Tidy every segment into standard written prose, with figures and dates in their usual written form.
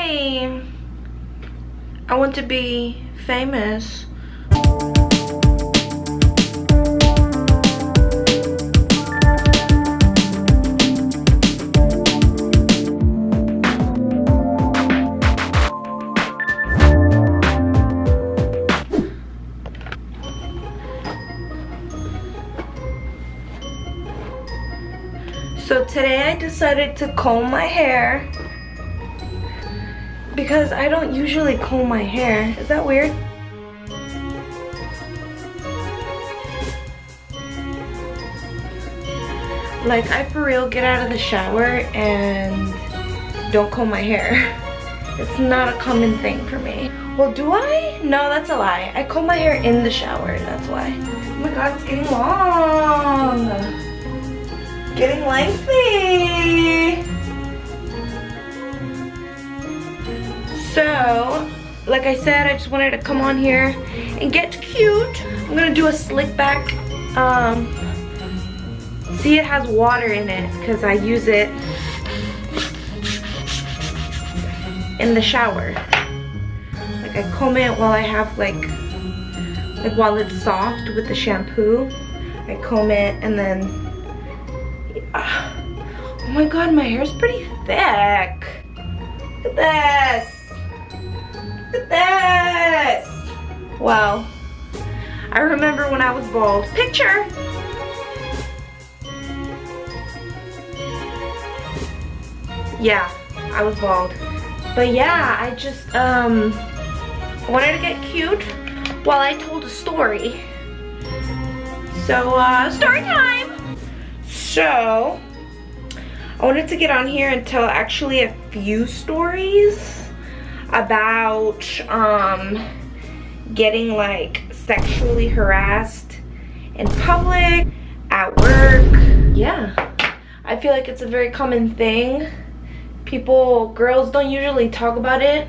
Hey, I want to be famous. So today I decided to comb my hair because I don't usually comb my hair. Is that weird? Like, I for real get out of the shower and don't comb my hair. It's not a common thing for me. Well, do I? No, that's a lie. I comb my hair in the shower, that's why. Oh my god, it's getting long. Getting lengthy. So, like I said, I just wanted to come on here and get cute. I'm gonna do a slick back. See, it has water in it because I use it in the shower. Like, I comb it while I have like while it's soft with the shampoo. I comb it and then oh my god, my hair's pretty thick. Look at this. Look at this. Wow. I remember when I was bald. Picture. Yeah, I was bald. But yeah, I just wanted to get cute while I told a story. So story time. So I wanted to get on here and tell actually a few stories about getting like sexually harassed in public, at work. Yeah, I feel like it's a very common thing. Girls don't usually talk about it.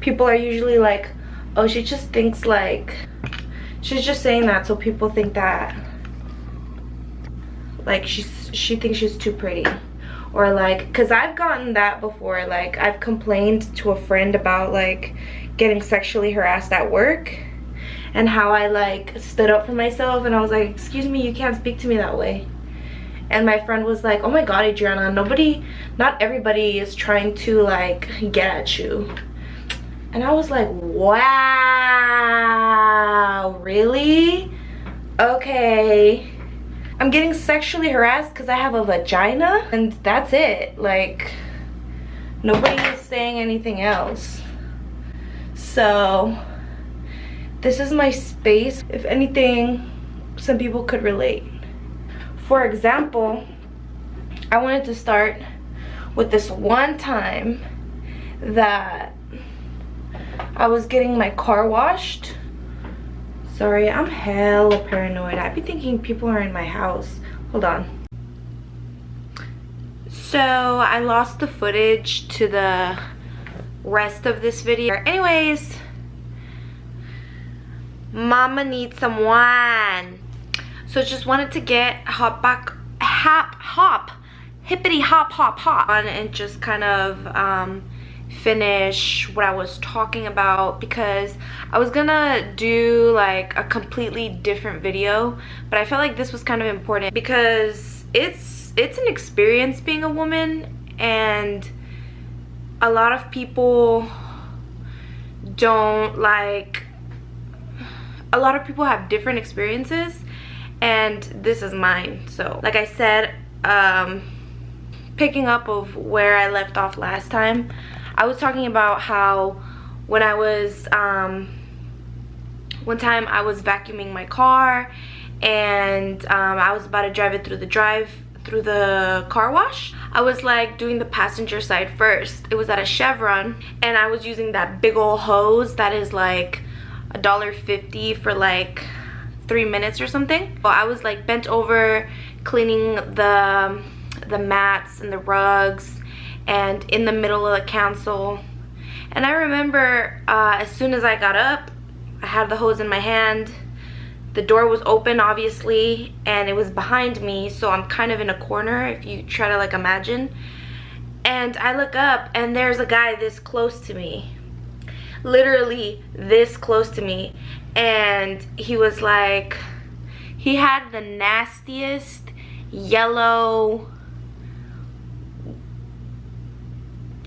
People are usually like, oh, she just thinks like, she's just saying that so people think that like she thinks she's too pretty. Or like, cause I've gotten that before. Like, I've complained to a friend about like getting sexually harassed at work and how I like stood up for myself and I was like, excuse me, you can't speak to me that way. And my friend was like, oh my god, Adriana, not everybody is trying to like get at you. And I was like, wow, really? Okay. I'm getting sexually harassed because I have a vagina and that's it. Like, nobody is saying anything else. So this is my space. If anything, some people could relate. For example, I wanted to start with this one time that I was getting my car washed. Sorry, I'm hella paranoid. I be thinking people are in my house. Hold on. So I lost the footage to the rest of this video. Anyways, mama needs some wine. So just wanted to get hippity hop on and just kind of finish what I was talking about, because I was gonna do like a completely different video, but I felt like this was kind of important because it's an experience being a woman, and a lot of people have different experiences, and this is mine. So like I said, picking up of where I left off last time, I was talking about how when I was one time I was vacuuming my car and I was about to drive it through the car wash. I was like doing the passenger side first. It was at a Chevron and I was using that big old hose that is like $1.50 for like 3 minutes or something. So I was like bent over cleaning the mats and the rugs and in the middle of the console. And I remember as soon as I got up, I had the hose in my hand. The door was open obviously and it was behind me, so I'm kind of in a corner if you try to like imagine. And I look up and there's a guy this close to me, literally this close to me, and he was like, he had the nastiest yellow,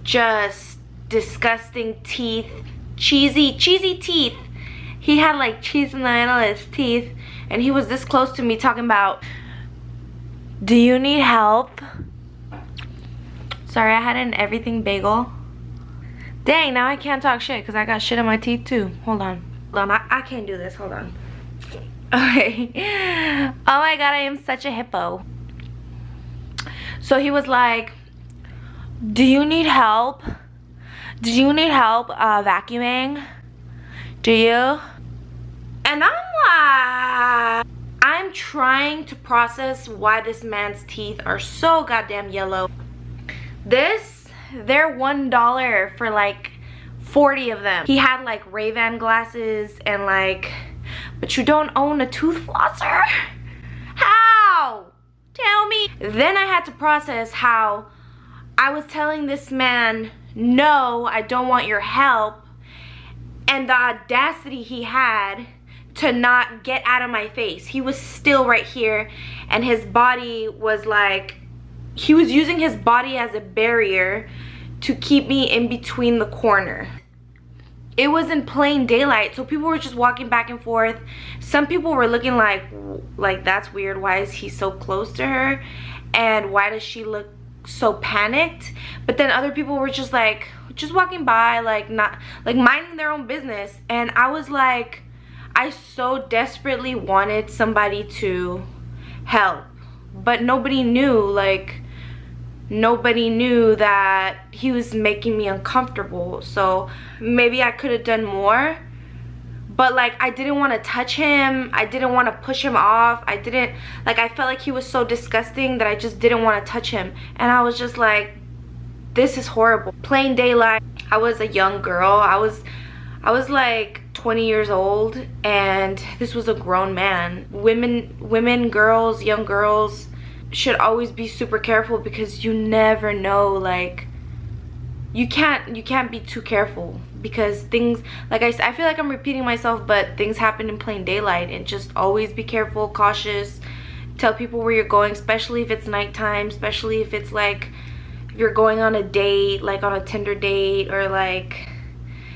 just disgusting teeth, cheesy teeth. He had like cheese in the middle of his teeth, and he was this close to me talking about, do you need help? Sorry, I had an everything bagel. Dang, now I can't talk shit because I got shit in my teeth too. Hold on. I can't do this. Hold on. Okay. Oh my god, I am such a hippo. So he was like, do you need help? Do you need help vacuuming? Do you? And I'm like, I'm trying to process why this man's teeth are so goddamn yellow. They're $1 for like 40 of them. He had like Ray-Ban glasses and like, but you don't own a tooth flosser? How? Tell me. Then I had to process how I was telling this man, no, I don't want your help, and the audacity he had to not get out of my face. He was still right here, and his body was like, he was using his body as a barrier to keep me in between the corner. It was in plain daylight, so people were just walking back and forth. Some people were looking like that's weird. Why is he so close to her? And why does she look so panicked? But then other people were just like, just walking by, like not like minding their own business. And I was like, I so desperately wanted somebody to help, but nobody knew. Like, nobody knew that he was making me uncomfortable. So maybe I could have done more, but like, I didn't want to touch him. I didn't want to push him off. I felt like he was so disgusting that I just didn't want to touch him. And I was just like, this is horrible. Plain daylight. I was a young girl. I was like 20 years old, and this was a grown man. Women, girls, young girls should always be super careful, because you never know. Like, you can't be too careful, because things, like I feel like I'm repeating myself, but things happen in plain daylight. And just always be careful, cautious, tell people where you're going, especially if it's nighttime, especially if it's like, if you're going on a date, like on a Tinder date, or like,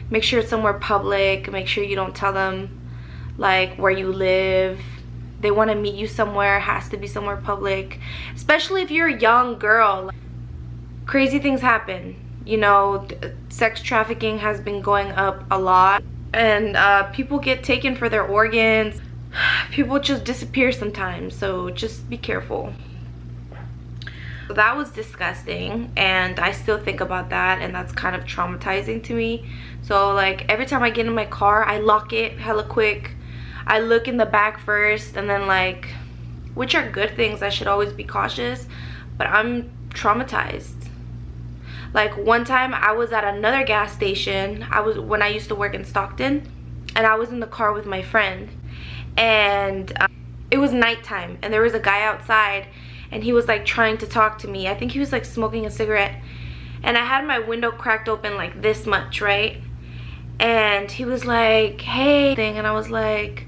make sure it's somewhere public. Make sure you don't tell them like where you live. They want to meet you somewhere, it has to be somewhere public, especially if you're a young girl. Crazy things happen, you know. Sex trafficking has been going up a lot, and people get taken for their organs. People just disappear sometimes, so just be careful. So that was disgusting, and I still think about that, and that's kind of traumatizing to me. So like, every time I get in my car, I lock it hella quick. I look in the back first, and then like, which are good things, I should always be cautious, but I'm traumatized. Like, one time I was at another gas station, when I used to work in Stockton, and I was in the car with my friend, and it was nighttime, and there was a guy outside, and he was like trying to talk to me. I think he was like smoking a cigarette, and I had my window cracked open like this much, right? And he was like, hey, and I was like,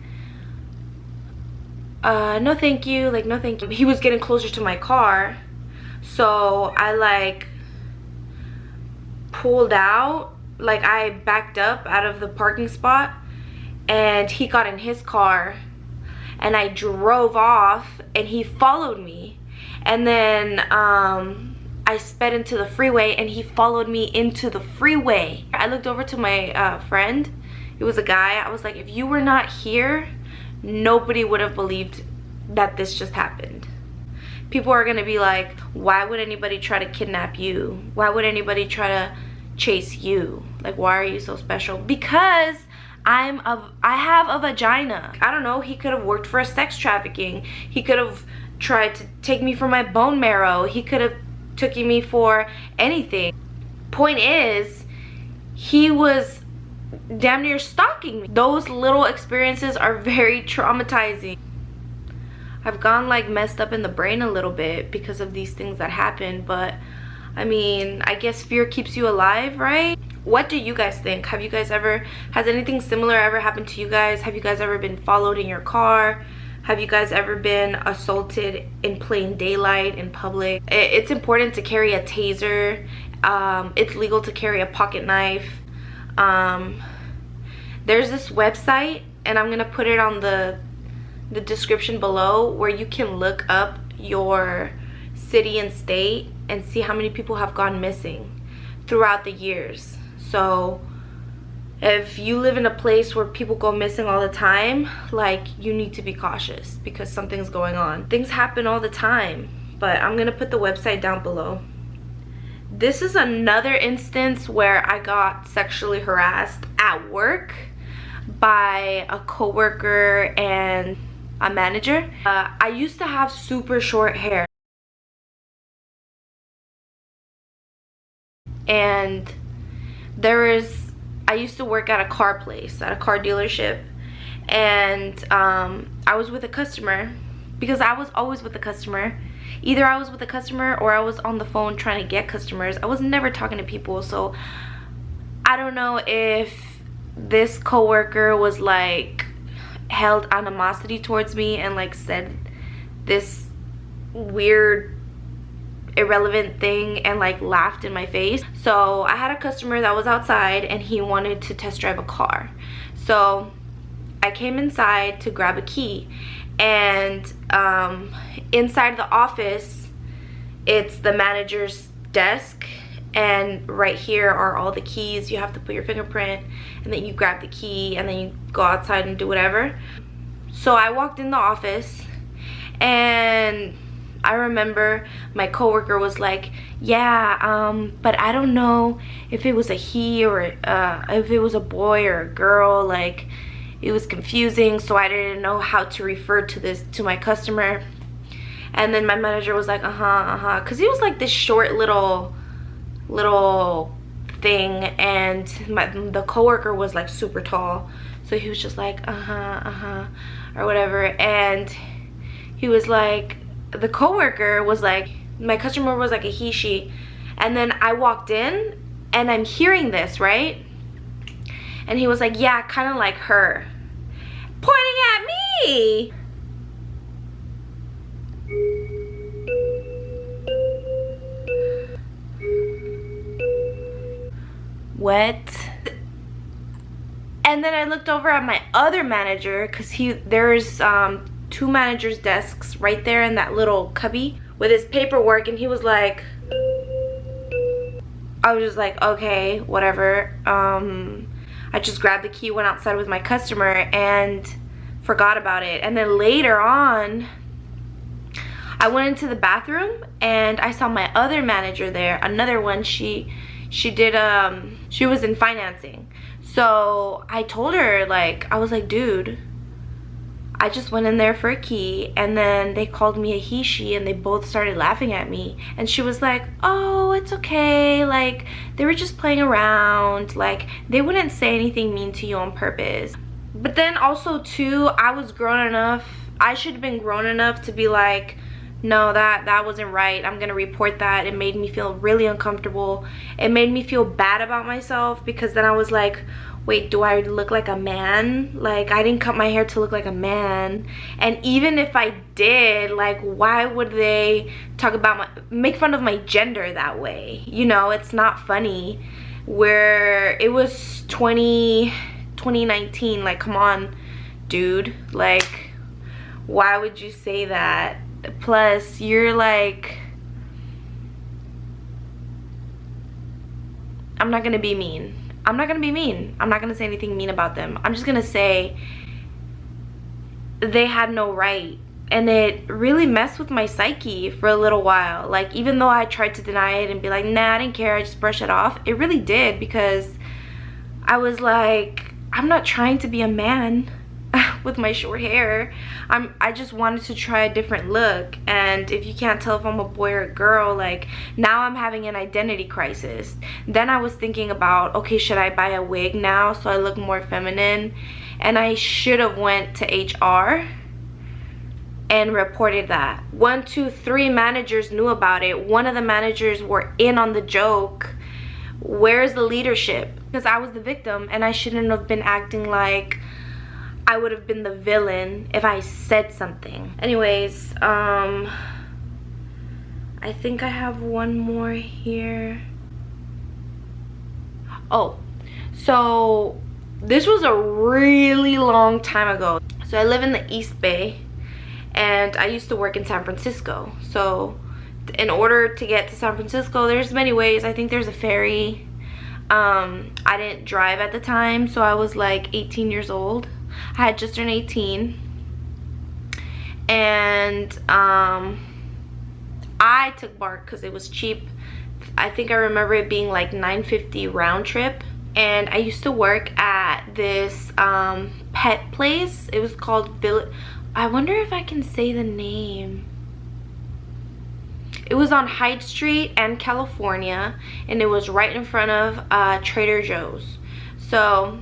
no thank you, like no thank you. He was getting closer to my car, so I like pulled out, like I backed up out of the parking spot, and he got in his car, and I drove off, and he followed me, and then I sped into the freeway, and he followed me into the freeway. I looked over to my friend. It was a guy. I was like, if you were not here, nobody would have believed that this just happened. People are gonna be like, why would anybody try to kidnap you? Why would anybody try to chase you? Like, why are you so special? Because I have a vagina. I don't know, he could have worked for a sex trafficking. He could have tried to take me for my bone marrow. He could have taken me for anything. Point is, he was damn near stalking me. Those little experiences are very traumatizing. I've gone like messed up in the brain a little bit because of these things that happen, but I mean, I guess fear keeps you alive, right? What do you guys think? Have you guys ever, has anything similar ever happened to you guys? Have you guys ever been followed in your car? Have you guys ever been assaulted in plain daylight in public? It's important to carry a taser. It's legal to carry a pocket knife. There's this website, and I'm gonna put it on the description below, where you can look up your city and state and see how many people have gone missing throughout the years. So if you live in a place where people go missing all the time, like, you need to be cautious because something's going on. Things happen all the time, but I'm gonna put the website down below. This is another instance where I got sexually harassed at work by a coworker and a manager. I used to have super short hair, and I used to work at a car place, at a car dealership, and I was with a customer, because I was always with the customer. Either I was with the customer or I was on the phone trying to get customers. I was never talking to people, so I don't know if this coworker was like held animosity towards me and like said this weird irrelevant thing and like laughed in my face. So I had a customer that was outside and he wanted to test drive a car. So I came inside to grab a key, and inside the office, it's the manager's desk, and right here are all the keys. You have to put your fingerprint, and then you grab the key, and then you go outside and do whatever. So I walked in the office, and I remember my coworker was like, yeah, but I don't know if it was a he or if it was a boy or a girl. Like, it was confusing, so I didn't know how to refer to this to my customer. And then my manager was like, because he was like this short little thing, and the coworker was like super tall, so he was just like or whatever. And he was like, the coworker was like, my customer was like a he, she, and then I walked in and I'm hearing this, right? And he was like, yeah, kind of like her, pointing at me. What? And then I looked over at my other manager, because there's two managers' desks right there in that little cubby with his paperwork, and he was like, I was just like, okay, whatever. I just grabbed the key, went outside with my customer, and forgot about it. And then later on, I went into the bathroom and I saw my other manager there, another one. She was in financing. So I told her, like, I was like, dude, I just went in there for a key, and then they called me a he, she, and they both started laughing at me. And she was like, oh, it's okay, like, they were just playing around, like, they wouldn't say anything mean to you on purpose. But then also too, I was grown enough, I should have been grown enough to be like, no, that wasn't right, I'm gonna report that. It made me feel really uncomfortable. It made me feel bad about myself, because then I was like, wait, do I look like a man? Like, I didn't cut my hair to look like a man. And even if I did, like, why would they make fun of my gender that way? You know, it's not funny. Where it was 2019, like, come on, dude. Like, why would you say that? Plus, you're like, I'm not gonna be mean. I'm not gonna be mean. I'm not gonna say anything mean about them. I'm just gonna say they had no right. And it really messed with my psyche for a little while. Like, even though I tried to deny it and be like, nah, I didn't care, I just brushed it off, it really did, because I was like, I'm not trying to be a man with my short hair. I just wanted to try a different look. And if you can't tell if I'm a boy or a girl, like, now I'm having an identity crisis. Then I was thinking about, okay, should I buy a wig now so I look more feminine? And I should have went to HR and reported that. 1, 2, 3 managers knew about it. One of the managers were in on the joke. Where's the leadership? Because I was the victim and I shouldn't have been acting like I would have been the villain if I said something. Anyways, I think I have one more here. Oh, so this was a really long time ago. So I live in the East Bay and I used to work in San Francisco. So in order to get to San Francisco, there's many ways. I think there's a ferry. I didn't drive at the time, so I was like 18 years old. I had just turned 18. And I took BART because it was cheap. I think I remember it being like $9.50 round trip. And I used to work at this pet place. It was called Village. I wonder if I can say the name. It was on Hyde Street and California, and it was right in front of Trader Joe's. So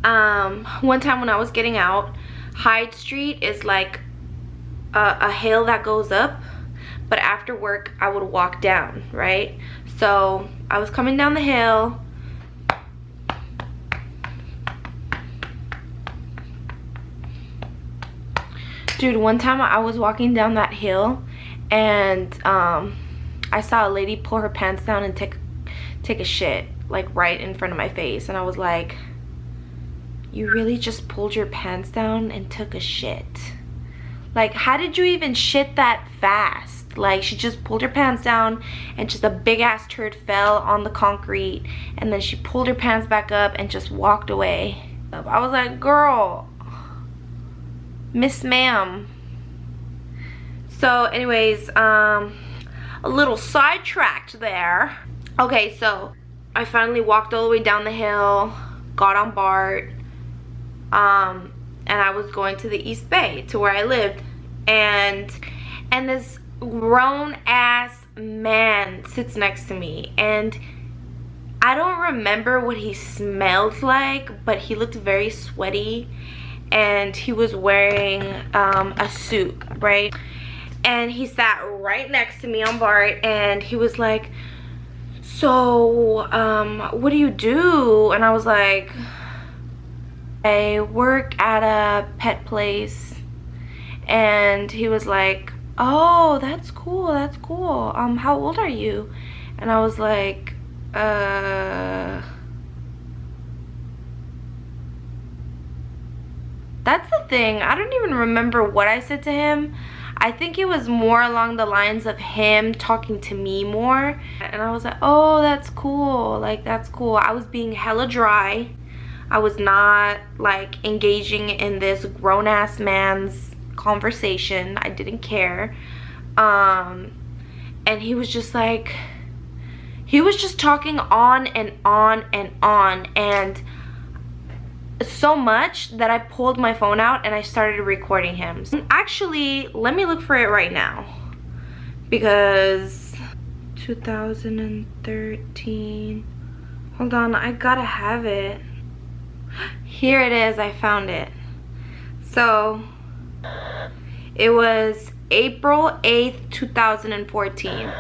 one time when I was getting out, Hyde Street is like a hill that goes up, but after work I would walk down, right? So I was coming down the hill. Dude, one time I was walking down that hill and I saw a lady pull her pants down and take a shit like right in front of my face, and I was like, you really just pulled your pants down and took a shit? Like, how did you even shit that fast? Like, she just pulled her pants down and just a big ass turd fell on the concrete, and then she pulled her pants back up and just walked away. I was like, girl, Miss Ma'am. So anyways, a little sidetracked there. Okay, so I finally walked all the way down the hill, got on BART, and I was going to the East Bay, to where I lived, and this grown ass man sits next to me, and I don't remember what he smelled like, but he looked very sweaty, and he was wearing a suit, right? And he sat right next to me on BART, and he was like, so what do you do? And I was like, I work at a pet place. And he was like, oh, that's cool, that's cool. How old are you? And I was like, that's the thing, I don't even remember what I said to him. I think it was more along the lines of him talking to me more. And I was like, oh, that's cool, like, that's cool. I was being hella dry. I was not like engaging in this grown-ass man's conversation. I didn't care. And he was just like, he was just talking on and on and on, and so much that I pulled my phone out and I started recording him. Actually, let me look for it right now, because 2013, hold on, I gotta have it. Here it is, I found it. So it was April 8th, 2014.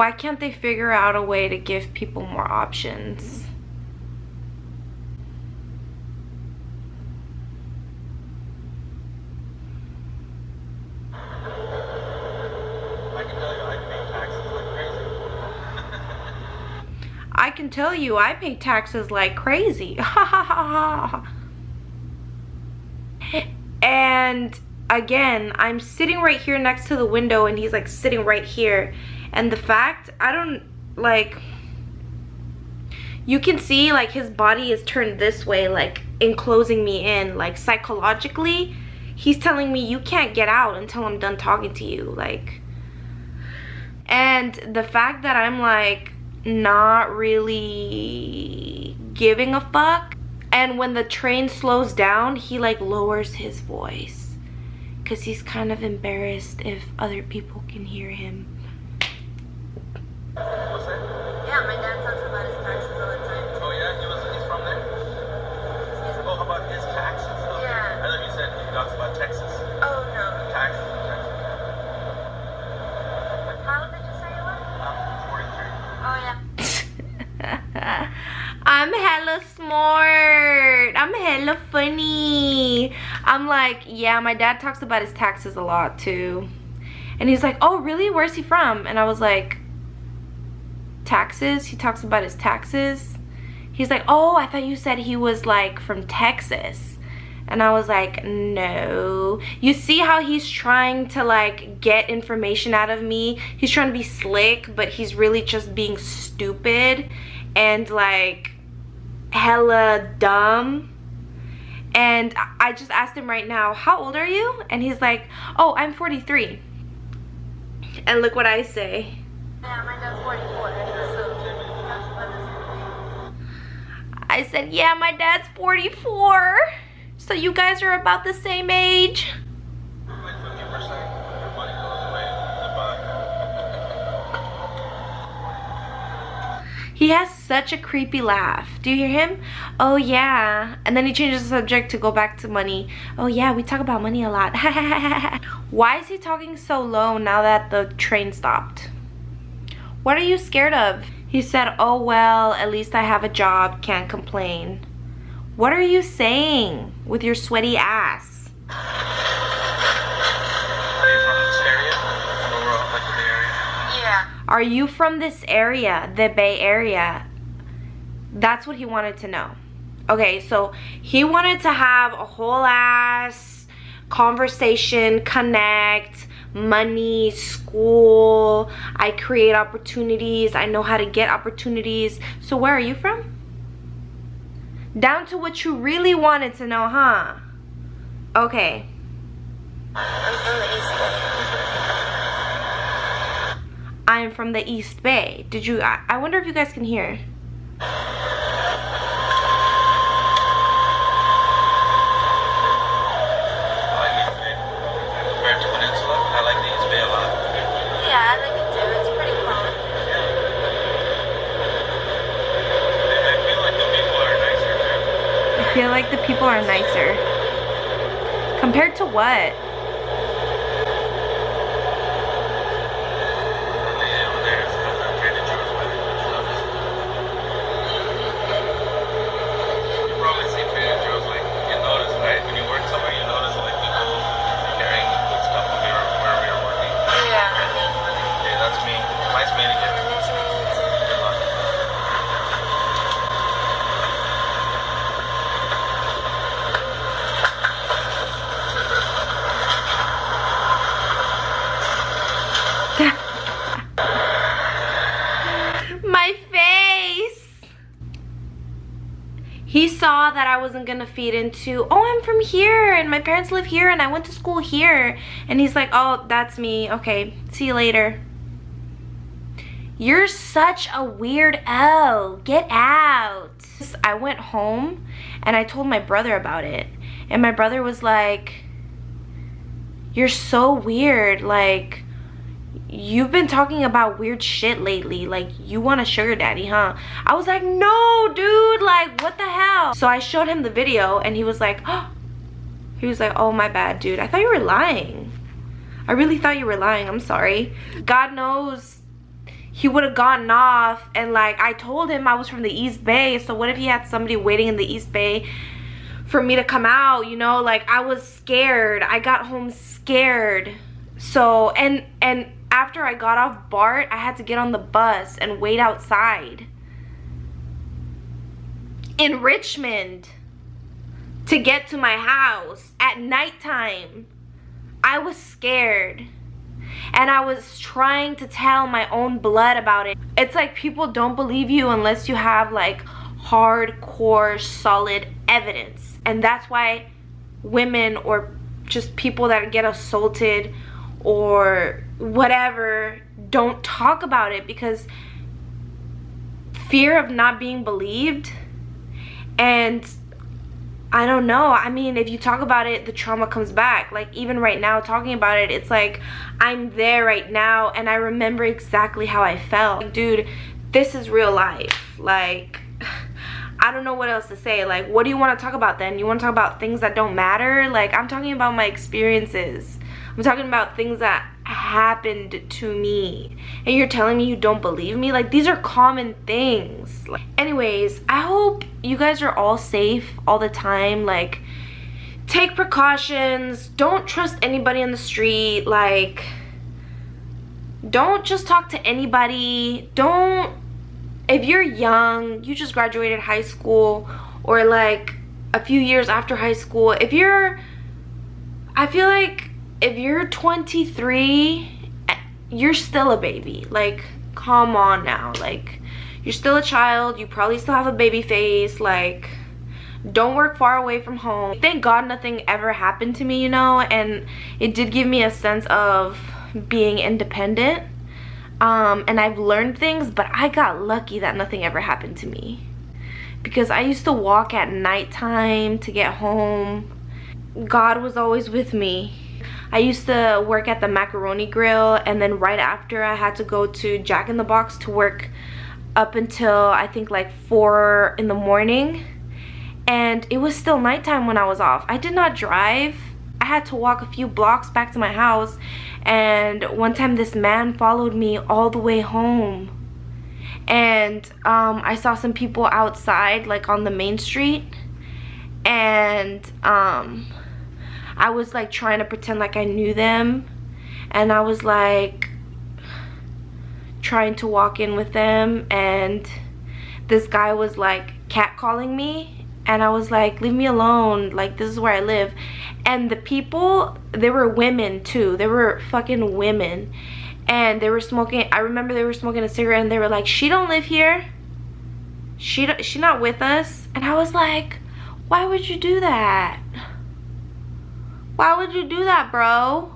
Why can't they figure out a way to give people more options? I can tell you I pay taxes like crazy. And again, I'm sitting right here next to the window and he's like sitting right here. And the fact, I don't, like, you can see like his body is turned this way, like enclosing me in. Like psychologically, he's telling me you can't get out until I'm done talking to you. Like, and the fact that I'm like not really giving a fuck, and when the train slows down he like lowers his voice because he's kind of embarrassed if other people can hear him. What's that? Yeah, my dad talks about his taxes all the time. Oh yeah, he's from there? Oh, how about his taxes? Oh, Yeah. I thought you said he talks about Texas. Oh no. Taxes. How old did you say you were? I'm 43. Oh yeah. I'm hella smart. I'm hella funny. I'm like, yeah, my dad talks about his taxes a lot too. And he's like, oh really? Where's he from? And I was like, taxes? He talks about his taxes? He's like, oh, I thought you said he was like from Texas. And I was like, no. You see how he's trying to like get information out of me? He's trying to be slick, but he's really just being stupid and like hella dumb. And I just asked him right now, how old are you? And he's like, oh, I'm 43. And look what I say. Yeah, my dad's 44. I said, yeah, my dad's 44. So you guys are about the same age. Like 50%, your money goes away. He has such a creepy laugh. Do you hear him? Oh yeah. And then he changes the subject to go back to money. Oh yeah, we talk about money a lot. Why is he talking so low now that the train stopped? What are you scared of? He said, oh well, at least I have a job, can't complain. What are you saying with your sweaty ass? Are you from this area? Overall, like the Bay Area? Yeah. Are you from this area, the Bay Area? That's what he wanted to know. Okay, so he wanted to have a whole ass conversation, connect, money, school. I create opportunities. I know how to get opportunities. So where are you from? Down to what you really wanted to know, huh? Okay. I'm from the East Bay. I'm from the East Bay. Did you, I wonder if you guys can hear. I feel like the people are nicer. Compared to what? My face. He saw that I wasn't gonna feed into, oh, I'm from here and my parents live here and I went to school here. And he's like, oh, that's me. Okay, see you later. You're such a weirdo. Get out. I went home and I told my brother about it. And my brother was like, you're so weird. Like, you've been talking about weird shit lately. Like, you want a sugar daddy, huh? I was like, no, dude. Like, what the hell? So I showed him the video and he was like, oh. He was like, oh, my bad, dude. I thought you were lying. I really thought you were lying. I'm sorry. God knows he would have gotten off, and like I told him I was from the East Bay, so what if he had somebody waiting in the East Bay for me to come out, you know? Like, I was scared. I got home scared. So, and after I got off BART, I had to get on the bus and wait outside in Richmond to get to my house at nighttime. I was scared. And I was trying to tell my own blood about it. It's like people don't believe you unless you have like hardcore solid evidence. And that's why women or just people that get assaulted or whatever don't talk about it, because fear of not being believed. And I don't know, I mean, if you talk about it, the trauma comes back. Like, even right now, talking about it, it's like I'm there right now and I remember exactly how I felt. Like, dude, this is real life. Like, I don't know what else to say. Like, what do you want to talk about then? You want to talk about things that don't matter? Like, I'm talking about my experiences. I'm talking about things that happened to me. And you're telling me you don't believe me? Like, these are common things. Like, anyways, I hope you guys are all safe all the time. Like, take precautions. Don't trust anybody on the street. Like, don't just talk to anybody. Don't, if you're young, you just graduated high school, or like a few years after high school, if you're, I feel like if you're 23, you're still a baby. Like, come on now. Like, you're still a child. You probably still have a baby face. Like, don't work far away from home. Thank God nothing ever happened to me, you know, and it did give me a sense of being independent. And I've learned things, but I got lucky that nothing ever happened to me, because I used to walk at nighttime to get home. God was always with me. I used to work at the macaroni grill, and then right after I had to go to Jack in the Box to work up until I think like 4 in the morning, and it was still nighttime when I was off. I did not drive. I had to walk a few blocks back to my house, and one time this man followed me all the way home, and I saw some people outside like on the main street, and I was like trying to pretend like I knew them, and I was like trying to walk in with them, and this guy was like catcalling me, and I was like, leave me alone, like this is where I live. And the people, they were women too. They were fucking women, and they were smoking. I remember they were smoking a cigarette, and they were like, she don't live here, she not with us. And I was like, why would you do that? Why would you do that, bro?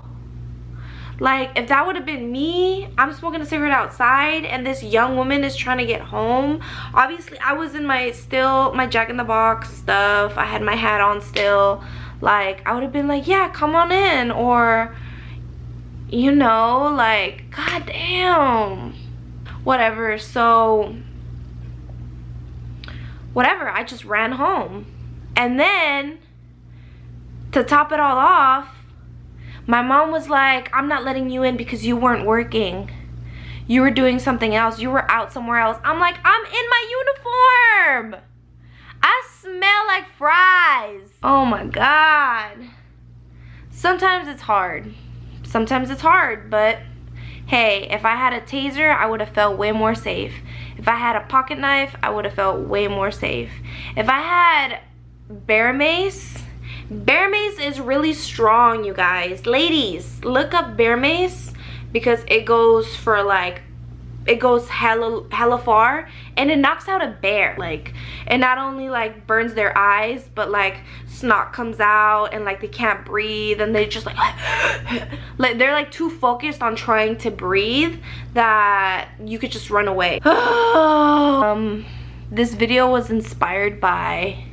Like, if that would have been me, I'm smoking a cigarette outside and this young woman is trying to get home. Obviously, I was in my Jack in the Box stuff. I had my hat on still. Like, I would have been like, yeah, come on in. Or, you know, like, goddamn. Whatever. So, whatever. I just ran home. And then, to top it all off, my mom was like, I'm not letting you in because you weren't working. You were doing something else. You were out somewhere else. I'm like, I'm in my uniform. I smell like fries. Oh my God. Sometimes it's hard. Sometimes it's hard, but hey, if I had a taser, I would have felt way more safe. If I had a pocket knife, I would have felt way more safe. If I had bear mace is really strong, you guys. Ladies, look up bear mace, because it goes for like, it goes hella far, and it knocks out a bear. Like, it not only like burns their eyes, but like snot comes out, and like they can't breathe, and they just like like they're like too focused on trying to breathe that you could just run away. This video was inspired by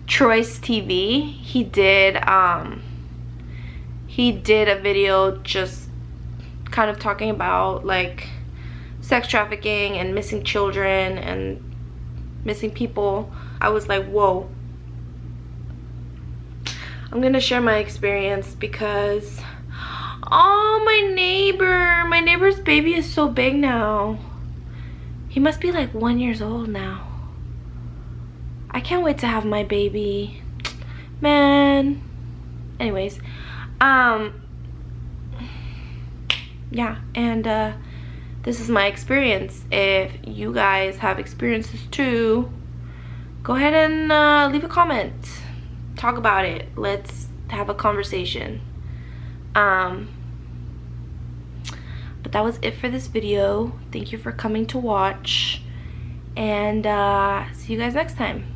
Troy's TV. He did a video just kind of talking about like sex trafficking and missing children and missing people. I was like, whoa. I'm gonna share my experience because, oh, my neighbor's baby is so big now. He must be like 1 year old now. I can't wait to have my baby, man. Anyways, yeah, and this is my experience. If you guys have experiences too, go ahead and leave a comment. Talk about it. Let's have a conversation. But that was it for this video. Thank you for coming to watch, and see you guys next time.